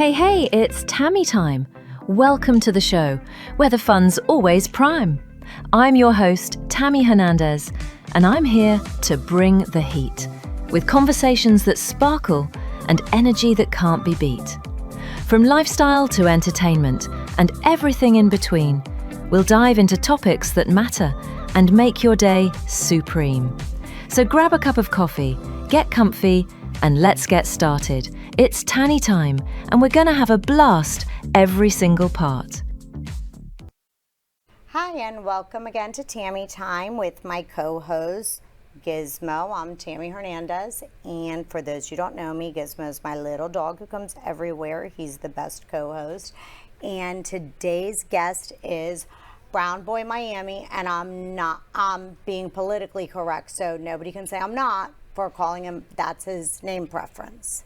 Hey, it's Tammy Time. Welcome to the show, where the fun's always prime. I'm your host, Tammy Hernandez, and I'm here to bring the heat, with conversations that sparkle and energy that can't be beat. From lifestyle to entertainment and everything in between, we'll dive into topics that matter and make your day supreme. So grab a cup of coffee, get comfy, and let's get started. It's Tammy Time, and we're gonna have a blast every single part. Hi, and welcome again to Tammy Time with my co-host, Gizmo. I'm Tammy Hernandez, and for those who don't know me, Gizmo is my little dog who comes everywhere. He's the best co-host. And today's guest is Brown Boy Miami, and I'm being politically correct, so nobody can say I'm not for calling him, that's his name preference.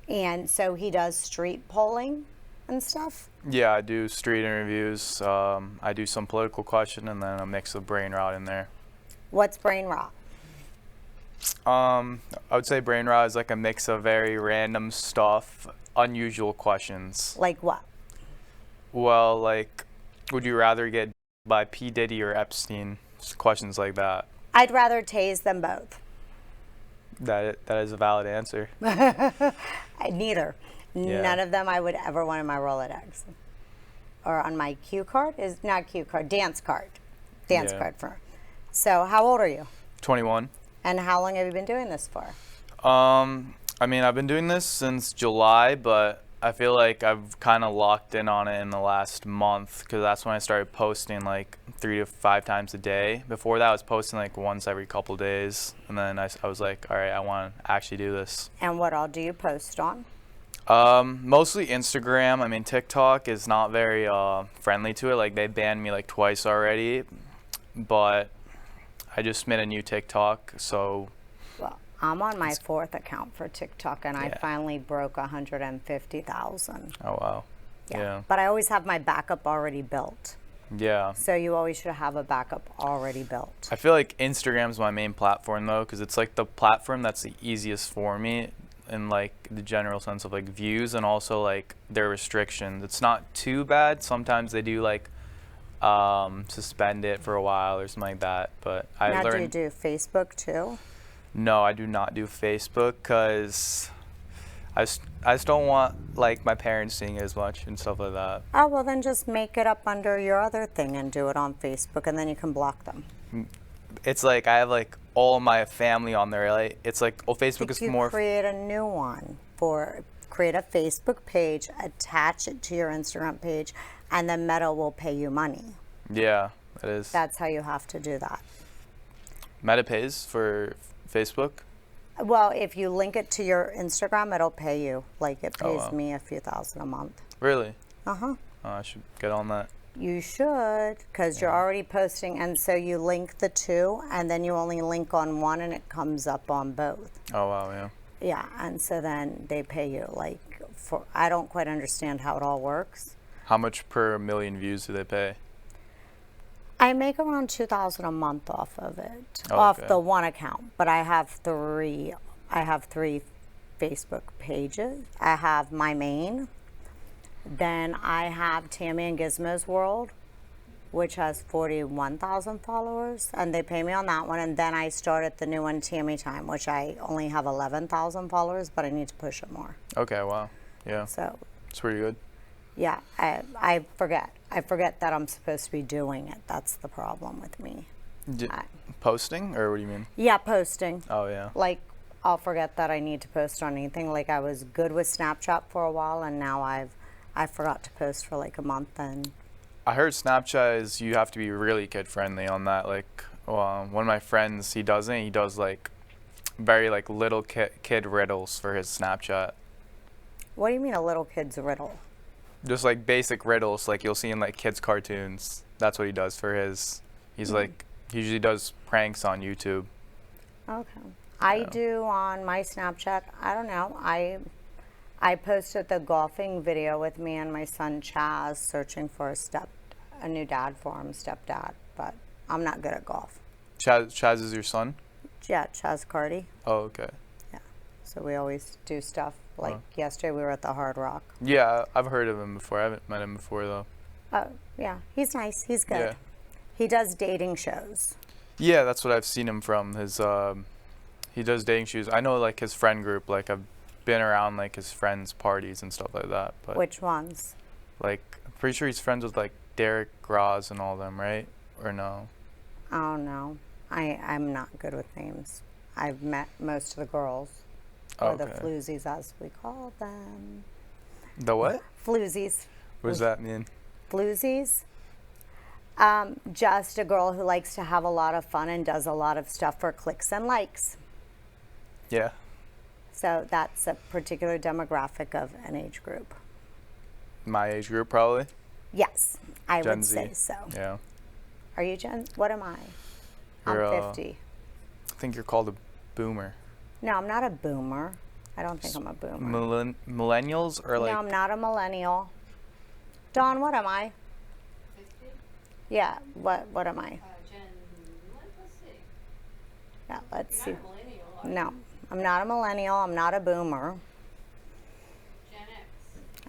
And so he does street polling and stuff? Yeah, I do street interviews. I do some political question and then a mix of brain rot in there. What's brain rot? I would say brain rot is like a mix of very random stuff, unusual questions. Like what? Well, like, would you rather get by P. Diddy or Epstein? Just questions like that. I'd rather tase them both. That is a valid answer. Neither. Yeah. None of them I would ever want in my Rolodex. Or on my cue card? Is not cue card, dance card. Dance card for. So how old are you? 21. And how long have you been doing this for? I mean, I've been doing this since July, but I feel like I've kind of locked in on it in the last month because that's when I started posting like 3 to 5 times a day. Before that, I was posting like once every couple days, and then I was like, all right, I want to actually do this. And what all do you post on? Mostly Instagram. I mean, TikTok is not very friendly to it. Like, they banned me like twice already, but I just made a new TikTok, so. Well, I'm on my 4th account for TikTok, and I finally broke 150,000. Oh, wow. Yeah. But I always have my backup already built. Yeah. So you always should have a backup already built. I feel like Instagram's my main platform, though, because it's like the platform that's the easiest for me in like the general sense of like views and also like their restrictions. It's not too bad. Sometimes they do like suspend it for a while or something like that. But Now, do you do Facebook too? No, I do not do Facebook because I just don't want like my parents seeing it as much and stuff like that. Oh, well then just make it up under your other thing and do it on Facebook, and then you can block them. It's like I have like all my family on there. Like, it's like, oh, Facebook is more. Create a new one create a Facebook page, attach it to your Instagram page, and then Meta will pay you money. Yeah, that is. That's how you have to do that. Meta pays for Facebook? Well, if you link it to your Instagram, it'll pay you. Like, it pays me a few thousand a month. Really? Uh-huh. Oh, I should get on that. You should, because you're already posting, and so you link the two, and then you only link on one, and it comes up on both. Oh, wow, yeah. Yeah, and so then they pay you, like, for, I don't quite understand how it all works. How much per million views do they pay? I make around $2,000 a month off of it, Oh, off okay. the one account, but I have three Facebook pages. I have my main. Then I have Tammy and Gizmo's World, which has 41,000 followers, and they pay me on that one. And then I started the new one, Tammy Time, which I only have 11,000 followers, but I need to push it more. Okay, wow. Yeah. So it's pretty good. yeah, I forget. I forget that I'm supposed to be doing it. That's the problem with me. Posting, or what do you mean? Yeah, posting. Oh, yeah. Like, I'll forget that I need to post on anything. Like, I was good with Snapchat for a while, and now I forgot to post for like a month. And I heard Snapchat is you have to be really kid friendly on that. Like, one of my friends, he does like very like little kid riddles for his Snapchat. what do you mean a little kid's riddle? Just like basic riddles like you'll see in like kids cartoons. That's what he does for his. He's like, he usually does pranks on YouTube. Okay. I do on my Snapchat, I don't know, I posted the golfing video with me and my son Chaz searching for a new dad for him, stepdad, but I'm not good at golf. Chaz is your son? Yeah, Chaz Cardi. Oh, okay. Yeah. So we always do stuff Like yesterday we were at the Hard Rock. Yeah, I've heard of him before. I haven't met him before though. Oh, yeah. He's nice. He's good. Yeah. He does dating shows. Yeah, that's what I've seen him from. His he does dating shows. I know like his friend group. Like I've been around like his friends' parties and stuff like that. But Which ones? like I'm pretty sure he's friends with like Derek Ross and all them, right? Or no? Oh, no. I'm not good with names. I've met most of the girls. Or the floozies, as we call them. The what? Floozies. What does that mean? Floozies? Just a girl who likes to have a lot of fun and does a lot of stuff for clicks and likes. Yeah. So that's a particular demographic of an age group. My age group, probably. Yes, I Gen would Z. say so. Yeah. Are you Gen? What am I? You're, I'm 50. I think you're called a boomer. No, I'm not a boomer. I don't think I'm a boomer. Millennials or like? No, I'm not a millennial. Dawn, what am I? 50? Yeah, what am I? Let's see. Yeah, let's You're see. not a millennial, are you? No, I'm not a millennial. I'm not a boomer. Gen X.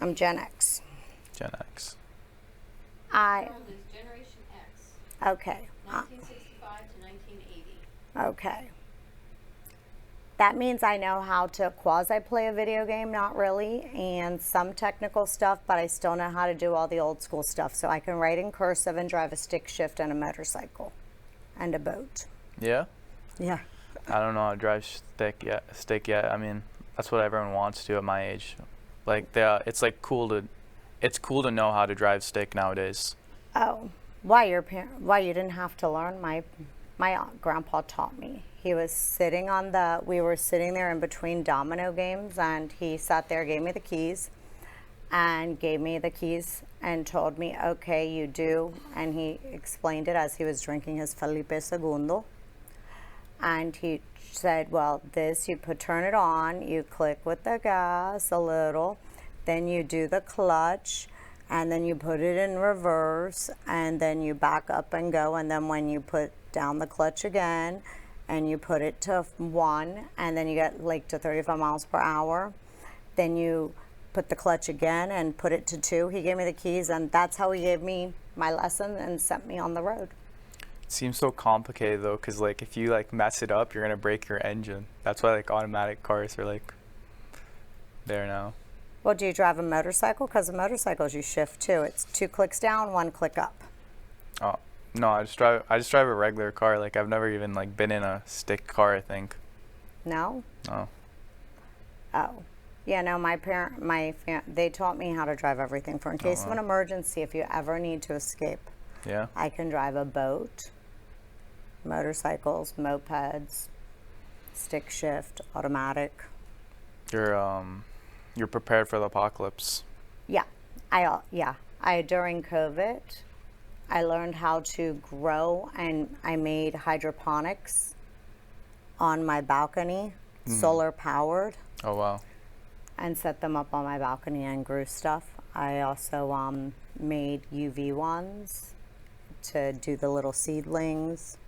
I'm Gen X. Gen X. I, Old is Generation X. okay, 1965 to 1980. okay. That means I know how to quasi-play a video game, not really, and some technical stuff, but I still know how to do all the old school stuff. So I can write in cursive and drive a stick shift and a motorcycle and a boat. Yeah. Yeah. I don't know how to drive stick yet. I mean, that's what everyone wants to at my age. Like it's like cool to know how to drive stick nowadays. Oh, why you didn't have to learn? My grandpa taught me. He was sitting we were sitting there in between domino games, and he sat there, gave me the keys, and told me, okay, you do. And he explained it as he was drinking his Felipe Segundo. And he said, well, turn it on, you click with the gas a little, then you do the clutch, and then you put it in reverse, and then you back up and go, and then when you put down the clutch again, and you put it to 1, and then you get like to 35 miles per hour, then you put the clutch again and put it to 2. He gave me the keys, and that's how he gave me my lesson and sent me on the road. It seems so complicated though, because like if you like mess it up, you're gonna break your engine. That's why like automatic cars are like there now. Well, do you drive a motorcycle? Because the motorcycles you shift too. It's 2 clicks down, 1 click up. Oh no, I just drive a regular car. Like I've never even like been in a stick car, I think. No? No. Oh. Yeah, no, they taught me how to drive everything for in case of an emergency, if you ever need to escape. Yeah. I can drive a boat, motorcycles, mopeds, stick shift, automatic. You're prepared for the apocalypse. Yeah. During COVID, I learned how to grow, and I made hydroponics on my balcony, solar powered. Oh wow. And set them up on my balcony and grew stuff. I also made UV ones to do the little seedlings.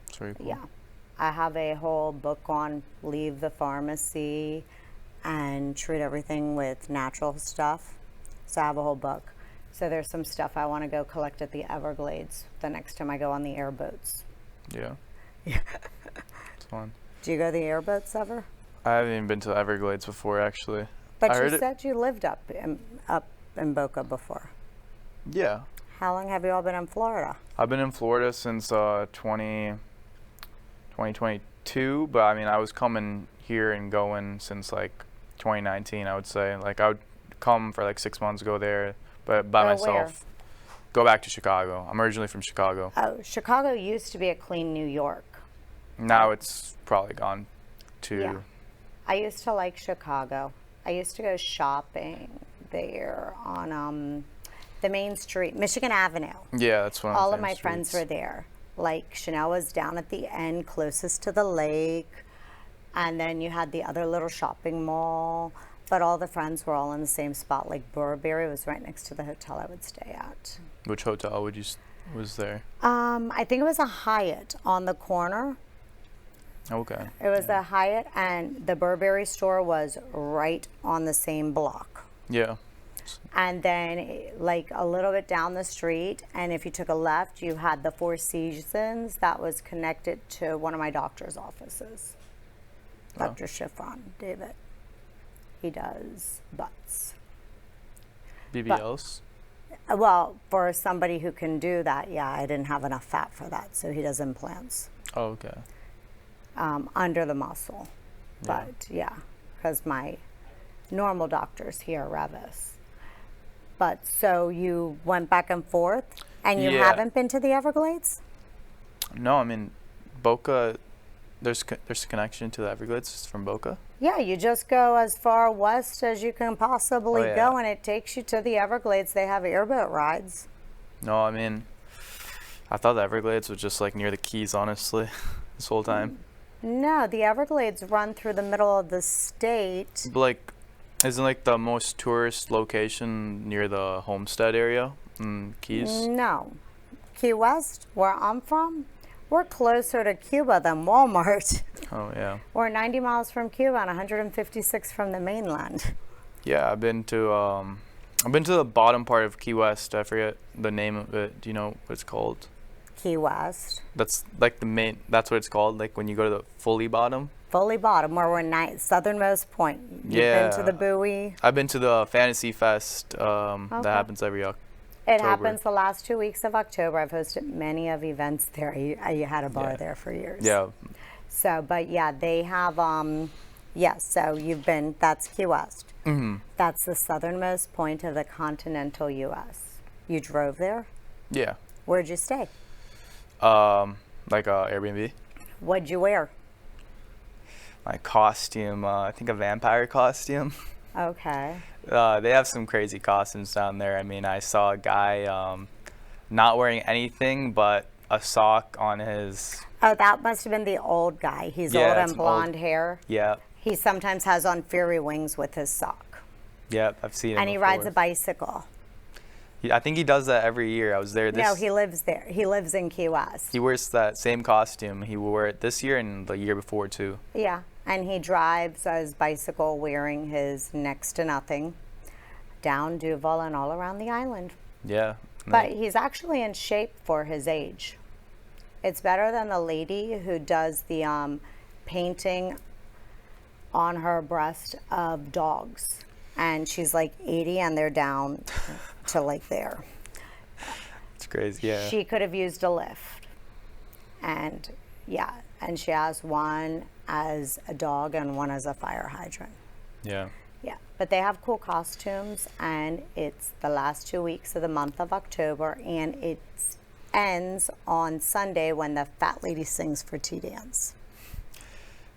That's very cool. Yeah. I have a whole book on leave the pharmacy and treat everything with natural stuff. So I have a whole book. So there's some stuff I want to go collect at the Everglades the next time I go on the airboats. Yeah. Yeah. It's fun. Do you go to the airboats ever? I haven't even been to the Everglades before, actually. But you said you lived up in Boca before. Yeah. How long have you all been in Florida? I've been in Florida since 2022, but I mean, I was coming here and going since like 2019, I would say. Like I would come for like 6 months, go there, but by myself. Where? Go back to Chicago. I'm originally from Chicago. Oh, Chicago used to be a clean New York. Now it's probably gone to... Yeah. I used to like Chicago. I used to go shopping there on the main street, Michigan Avenue. Yeah, that's one of All the of my famous friends streets. were there. Like Chanel was down at the end, closest to the lake. And then you had the other little shopping mall. But all the friends were all in the same spot. Like Burberry was right next to the hotel I would stay at. Which hotel was there? I think it was a Hyatt on the corner. Okay. It was the Hyatt, and the Burberry store was right on the same block. Yeah. And then, like a little bit down the street, and if you took a left, you had the Four Seasons that was connected to one of my doctor's offices. Oh. Dr. Chiffon, David. He does butts. BBLs. Well, for somebody who can do that, yeah, I didn't have enough fat for that, so he does implants Oh, okay. under the muscle. Yeah. But yeah, because my normal doctor's here, Revis. But so you went back and forth, and you Yeah. haven't been to the Everglades? No, I mean, Boca. There's a connection to the Everglades from Boca. Yeah, you just go as far west as you can possibly Oh, yeah. go, and it takes you to the Everglades. They have airboat rides. No, I mean, I thought the Everglades was just like near the Keys, honestly, this whole time. No, the Everglades run through the middle of the state. But like, isn't like the most tourist location near the Homestead area in Keys? No. Key West, where I'm from, we're closer to Cuba than Walmart. Oh yeah. We're 90 miles from Cuba and 156 from the mainland. Yeah, I've been to the bottom part of Key West. I forget the name of it. Do you know what it's called? Key West. That's like the main. That's what it's called. Like when you go to the fully bottom. Fully bottom, where we're southernmost point. You've been to Yeah. the buoy. I've been to the Fantasy Fest. That happens every October. It happens the last 2 weeks of October. I've hosted many of events there. You had a bar Yeah. there for years. Yeah. So, but yeah, they have, yes, so you've been, that's Key West. Hmm. That's the southernmost point of the continental U.S. You drove there? Yeah. Where'd you stay? Like a Airbnb. What'd you wear? My costume. I think a vampire costume. Okay. They have some crazy costumes down there. I mean, I saw a guy not wearing anything but a sock on his. Oh, that must have been the old guy. He's Yeah, old it's and an old- blonde hair. Yeah. He sometimes has on fairy wings with his sock. Yeah, I've seen him. And he before. rides a bicycle. I think he does that every year. I was there this. No, he lives there. He lives in Key West. He wears that same costume. He wore it this year and the year before too. Yeah, and he drives his bicycle wearing his next to nothing down Duval and all around the island. Yeah. But he's actually in shape for his age. It's better than the lady who does the painting on her breast of dogs. And she's like 80 and they're down to like there. It's crazy. Yeah. She could have used a lift. And yeah, and she has one as a dog and one as a fire hydrant. Yeah. Yeah, but they have cool costumes, and it's the last 2 weeks of the month of October, and it ends on Sunday when the fat lady sings for tea dance.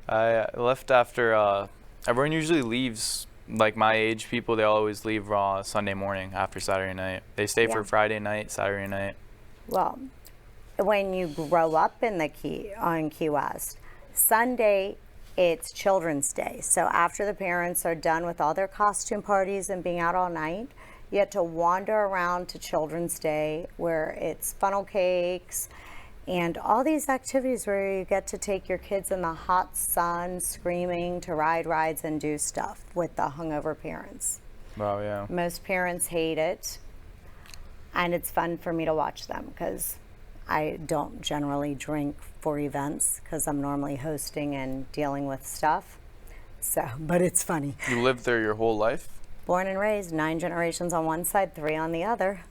I left after. Everyone usually leaves. Like my age people, they always leave Sunday morning after Saturday night. They stay Yeah. for Friday night, Saturday night. Well, when you grow up in on Key West, Sunday it's Children's Day. So after the parents are done with all their costume parties and being out all night, you get to wander around to Children's Day where it's funnel cakes and all these activities where you get to take your kids in the hot sun screaming to ride rides and do stuff with the hungover parents. Wow. Yeah. Most parents hate it, and it's fun for me to watch them because I don't generally drink for events because I'm normally hosting and dealing with stuff. So, but it's funny. You lived there your whole life. Born and raised, 9 generations on one side, 3 on the other.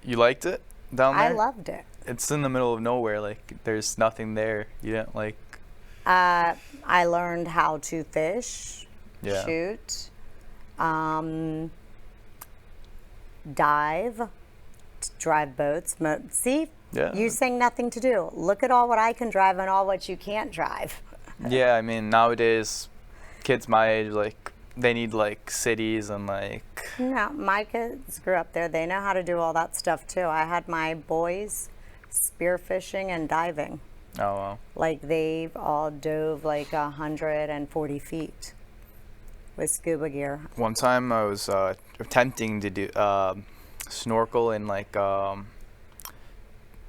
You liked it down there? I loved it. It's in the middle of nowhere. Like there's nothing there. You didn't like. I learned how to fish, Yeah. shoot, dive, drive boats. See, Yeah. you saying nothing to do. Look at all what I can drive and all what you can't drive. Yeah. I mean nowadays, kids my age like they need like cities and like. No, my kids grew up there. They know how to do all that stuff too. I had my boys spearfishing and diving. Oh wow. Like they've all dove like 140 feet with scuba gear. One time I was attempting to do snorkel in like there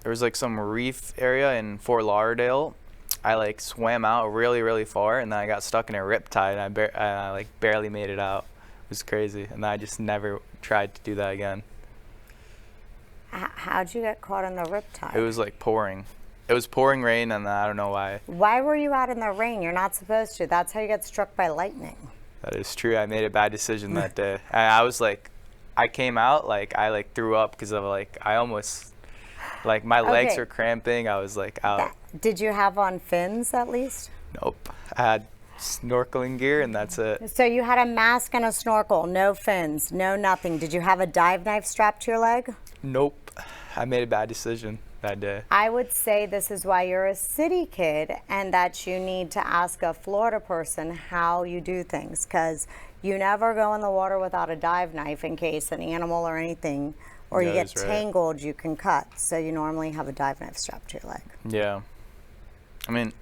was like some reef area in Fort Lauderdale. I like swam out really, really far, and then I got stuck in a riptide, and I like barely made it out. It was crazy, and I just never tried to do that again. How'd you get caught in the riptide? It was like pouring. It was pouring rain, and I don't know why. Why were you out in the rain? You're not supposed to. That's how you get struck by lightning. That is true. I made a bad decision that day. I was like, I came out like I like threw up because of like I almost like my legs Okay. were cramping. I was like out. Did you have on fins at least? Nope. I had snorkeling gear, and that's it. So you had a mask and a snorkel, no fins, no nothing. Did you have a dive knife strapped to your leg? Nope. I made a bad decision that day. I would say this is why you're a city kid and that you need to ask a Florida person how you do things, because you never go in the water without a dive knife in case an animal or anything, or you Yeah, get that's right. tangled, you can cut. So you normally have a dive knife strapped to your leg. Yeah. I mean,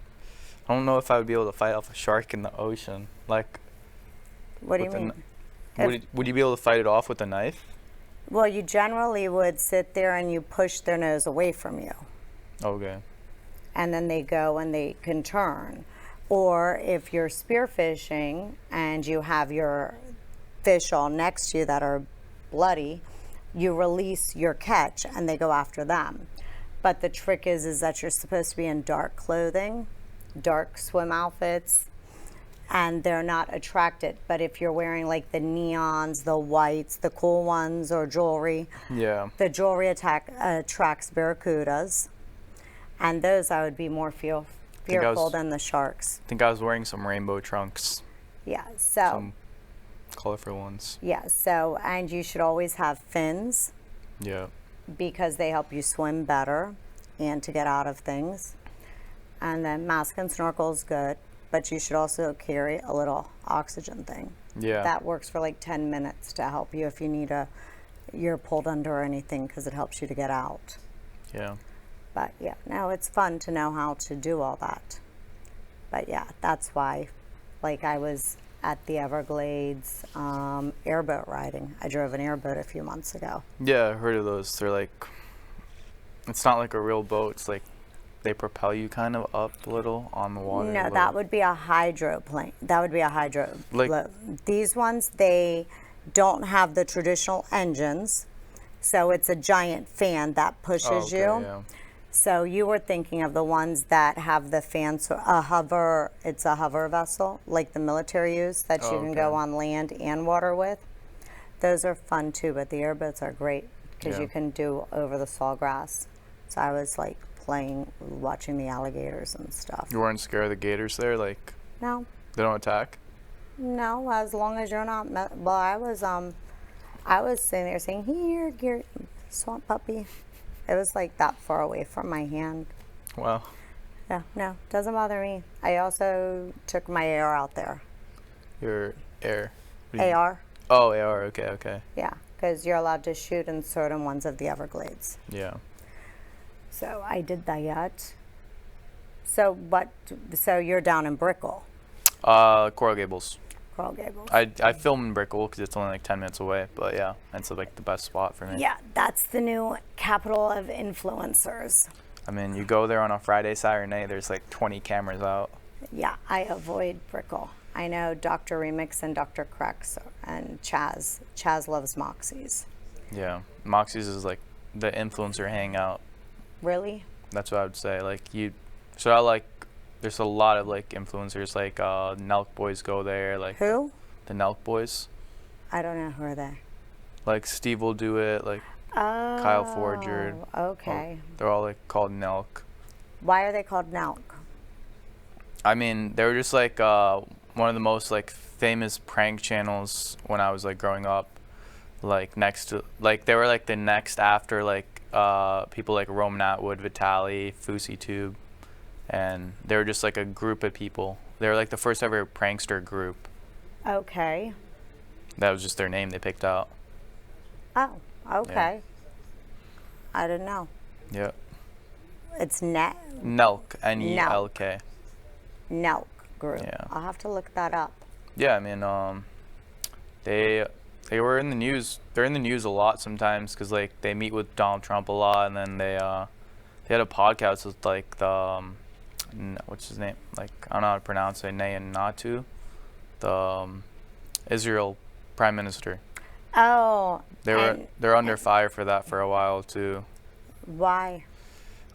I don't know if I would be able to fight off a shark in the ocean. Like, What do you with a mean? would you be able to fight it off with a knife? Well, you generally would sit there and you push their nose away from you, Okay. and then they go and they can turn. Or if you're spearfishing and you have your fish all next to you that are bloody, you release your catch and they go after them. But the trick is that you're supposed to be in dark clothing, dark swim outfits, and they're not attracted. But if you're wearing like the neons, the whites, the cool ones, or jewelry, Yeah. the jewelry attracts barracudas, and those I would be more fearful than the sharks. I think I was wearing some rainbow trunks, Yeah, so, some colorful ones. yeah, so, and you should always have fins Yeah. because they help you swim better and to get out of things. And then mask and snorkel is good, but you should also carry a little oxygen thing. Yeah. That works for like 10 minutes to help you if you need you're pulled under or anything, because it helps you to get out. Yeah. But yeah, no, it's fun to know how to do all that. But yeah, that's why, like I was at the Everglades airboat riding. I drove an airboat a few months ago. Yeah, I heard of those. They're like, it's not like a real boat. It's like they propel you kind of up a little on the water. No, that would be a hydroplane. That would be a hydro. Like- These ones, they don't have the traditional engines, so it's a giant fan that pushes you. Yeah. So you were thinking of the ones that have the fan, so a hover. It's a hover vessel, like the military use, that you can go Okay. on land and water with. Those are fun too, but the airboats are great because Yeah. you can do over the sawgrass. So I was like playing, watching the alligators and stuff. You weren't scared of the gators there? Like, No, they don't attack? no, as long as you're not. Well, I was sitting there saying, "Here, swamp puppy." It was like that far away from my hand. Wow. Yeah, no, doesn't bother me. I also took my AR out there. Your air. What do you- AR, Oh, AR. Okay, okay. yeah, because you're allowed to shoot in certain ones of the Everglades. Yeah. So I did that. So what? So you're down in Brickell, Coral Gables. Coral Gables. I film in Brickell because it's only like 10 minutes away. But yeah, that's like the best spot for me. Yeah, that's the new capital of influencers. I mean, you go there on a Friday, Saturday night, there's like 20 cameras out. Yeah, I avoid Brickell. I know Dr. Remix and Dr. Crex and Chaz. Chaz loves Moxie's. Yeah. Moxie's is like the influencer hangout. Really? That's what I would say. Like so I like, there's a lot of like influencers, like Nelk Boys go there, like Who? the Nelk Boys. I don't know who are they. Like Steve will do it, like Oh, Kyle Forger. Okay. They're all like called Nelk. Why are they called Nelk? I mean, they were just like one of the most like famous prank channels when I was like growing up. Like next to, like they were like the next after like people like Roman Atwood, Vitaly, FouseyTube, and they were just like a group of people. They were like the first ever prankster group. Okay. That was just their name they picked out. Oh, okay. I didn't know. Yeah. It's Nelk, N-E-L-K. Nelk group. Yeah. I'll have to look that up. Yeah, I mean, they were in the news. They're in the news a lot sometimes because like they meet with Donald Trump a lot, and then they had a podcast with like the what's his name? Like, I don't know how to pronounce it. Netanyahu, the Israel prime minister. Oh. They're under fire for that for a while too. Why?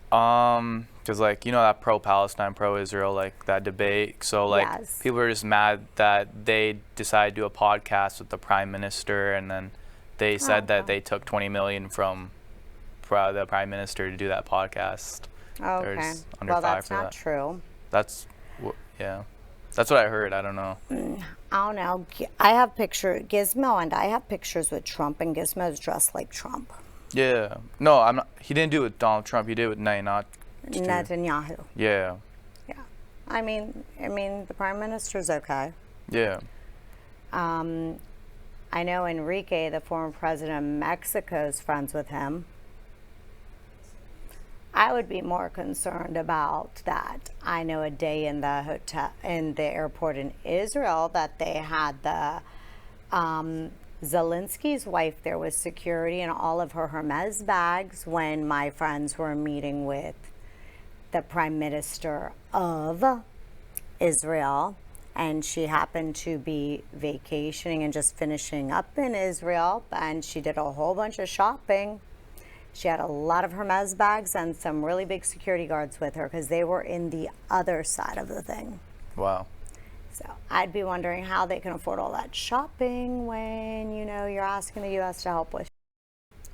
Because like, you know, that pro-Palestine, pro-Israel, like that debate. So like, Yes. people are just mad that they decided to do a podcast with the prime minister, and then they said that they took 20 million from the prime minister to do that podcast. They're Okay. just under Well, fire that's for not that. true. Yeah, that's what I heard. I don't know. I don't know. I have Gizmo and I have pictures with Trump, and Gizmo's dressed like Trump. Yeah, no, I'm not. He didn't do it with Donald Trump. He did it with Netanyahu. Yeah, Yeah. I mean, the prime minister's okay. yeah. I know Enrique, the former president of Mexico, is friends with him. I would be more concerned about that. I know a day in the hotel, in the airport in Israel, that they had the Zelensky's wife there with security and all of her Hermes bags when my friends were meeting with the prime minister of Israel, and she happened to be vacationing and just finishing up in Israel, and she did a whole bunch of shopping. She had a lot of Hermes bags and some really big security guards with her because they were in the other side of the thing. Wow. So I'd be wondering how they can afford all that shopping when, you know, you're asking the U.S. to help with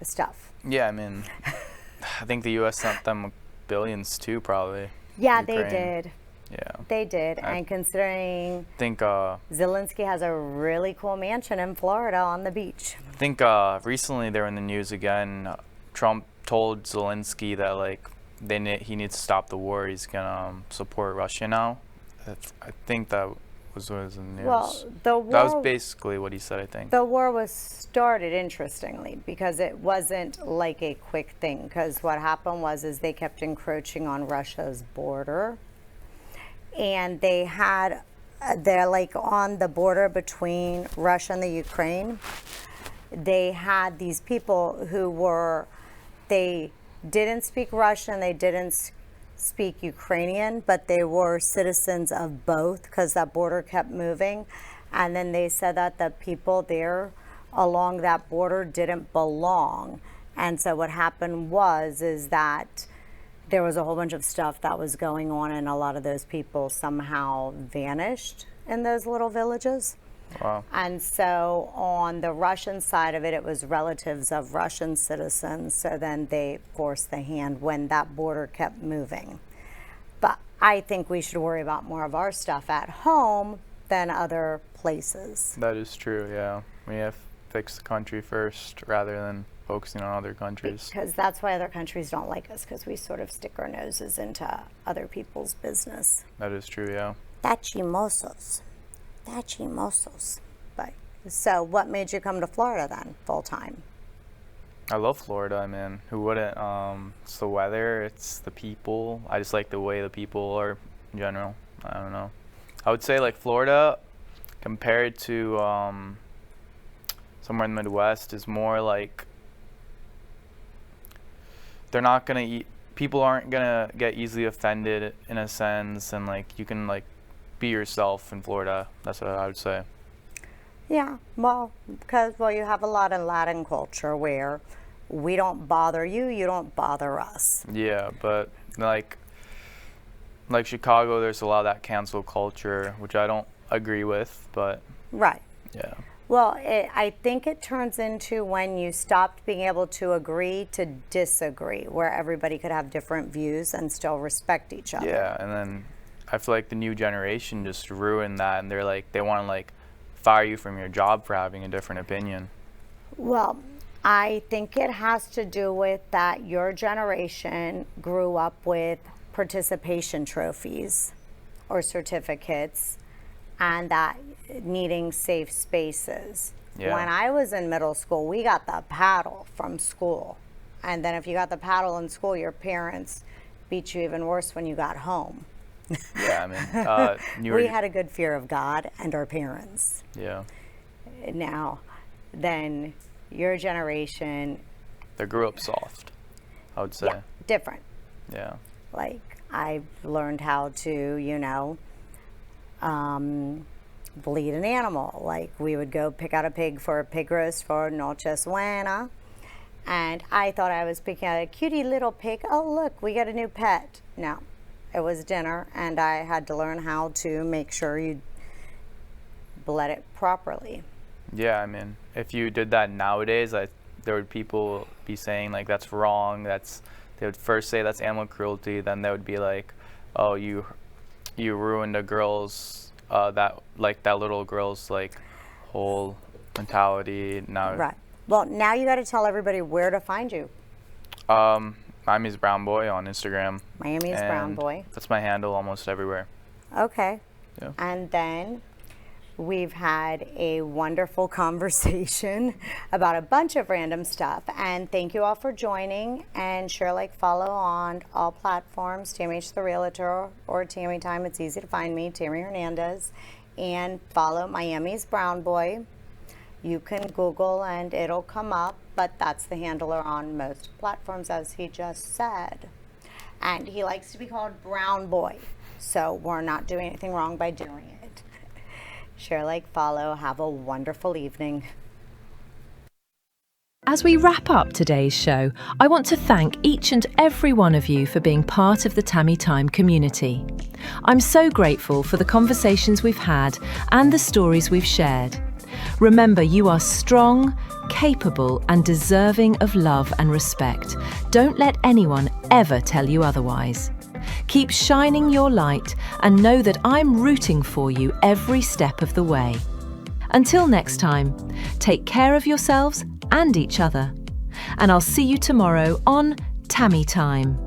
stuff. Yeah, I mean, I think the U.S. sent them billions too, probably. Yeah, Ukraine. they did. Yeah. They did. And considering think Zelensky has a really cool mansion in Florida on the beach. I think recently they were in the news again. Trump told Zelensky that like he needs to stop the war. He's gonna support Russia now. I think that was what was in the news. Well, the war, that was basically what he said, I think. The war was started, interestingly, because it wasn't like a quick thing. Because what happened was they kept encroaching on Russia's border, and they're like on the border between Russia and the Ukraine. They had these people who they didn't speak Russian, they didn't speak Ukrainian, but they were citizens of both because that border kept moving. And then they said that the people there along that border didn't belong. And so what happened is that there was a whole bunch of stuff that was going on, and a lot of those people somehow vanished in those little villages. Wow. And so on the Russian side of it was relatives of Russian citizens. So then they forced the hand when that border kept moving. But I think we should worry about more of our stuff at home than other places. That is true, yeah. We have to fix the country first rather than focusing on other countries. Because that's why other countries don't like us, because we sort of stick our noses into other people's business. That is true, yeah. Tachimosos. But so what made you come to Florida then, full time? I love Florida, I mean, who wouldn't? It's the weather, it's the people. I just like the way the people are in general. I don't know. I would say like Florida compared to somewhere in the Midwest is more like they're not gonna people aren't gonna get easily offended in a sense, and like you can like be yourself in Florida. That's what I would say. Yeah, well, because you have a lot of Latin culture where we don't bother you, you don't bother us. Yeah, but like Chicago, there's a lot of that cancel culture, which I don't agree with, but Right. yeah. Well, I think it turns into when you stopped being able to agree to disagree, where everybody could have different views and still respect each other. Yeah, and then I feel like the new generation just ruined that, and they want to like fire you from your job for having a different opinion. Well, I think it has to do with that your generation grew up with participation trophies or certificates, and that needing safe spaces. Yeah. When I was in middle school, we got the paddle from school. And then if you got the paddle in school, your parents beat you even worse when you got home. Yeah, I mean, We had a good fear of God and our parents. Yeah. Now, then your generation, They grew up soft, I would say. yeah, different. Yeah. Like, I learned how to, bleed an animal. Like we would go pick out a pig for a pig roast for Noche Buena. And I thought I was picking out a cutie little pig. Oh, look, we got a new pet. No, it was dinner, and I had to learn how to make sure you bled it properly. Yeah, I mean, if you did that nowadays, there would people be saying like that's wrong. They would first say that's animal cruelty, then they would be like, oh, you ruined a girl's that little girl's like whole mentality. Now, Right. Well, now you got to tell everybody where to find you. MiamisBrownBoy on Instagram. Miami's and Brown Boy. That's my handle almost everywhere. Okay. Yeah. And then we've had a wonderful conversation about a bunch of random stuff. And thank you all for joining. And share, like, follow on all platforms, Tammy H the Realtor or Tammy Time. It's easy to find me, Tammy Hernandez. And follow Miami's Brown Boy. You can Google and it'll come up, but that's the handler on most platforms, as he just said. And he likes to be called Brown Boy, so we're not doing anything wrong by doing it. Share, like, follow. Have a wonderful evening. As we wrap up today's show, I want to thank each and every one of you for being part of the Tammy Time community. I'm so grateful for the conversations we've had and the stories we've shared. Remember, you are strong, capable, and deserving of love and respect. Don't let anyone ever tell you otherwise. Keep shining your light and know that I'm rooting for you every step of the way. Until next time, take care of yourselves and each other. And I'll see you tomorrow on Tammy Time.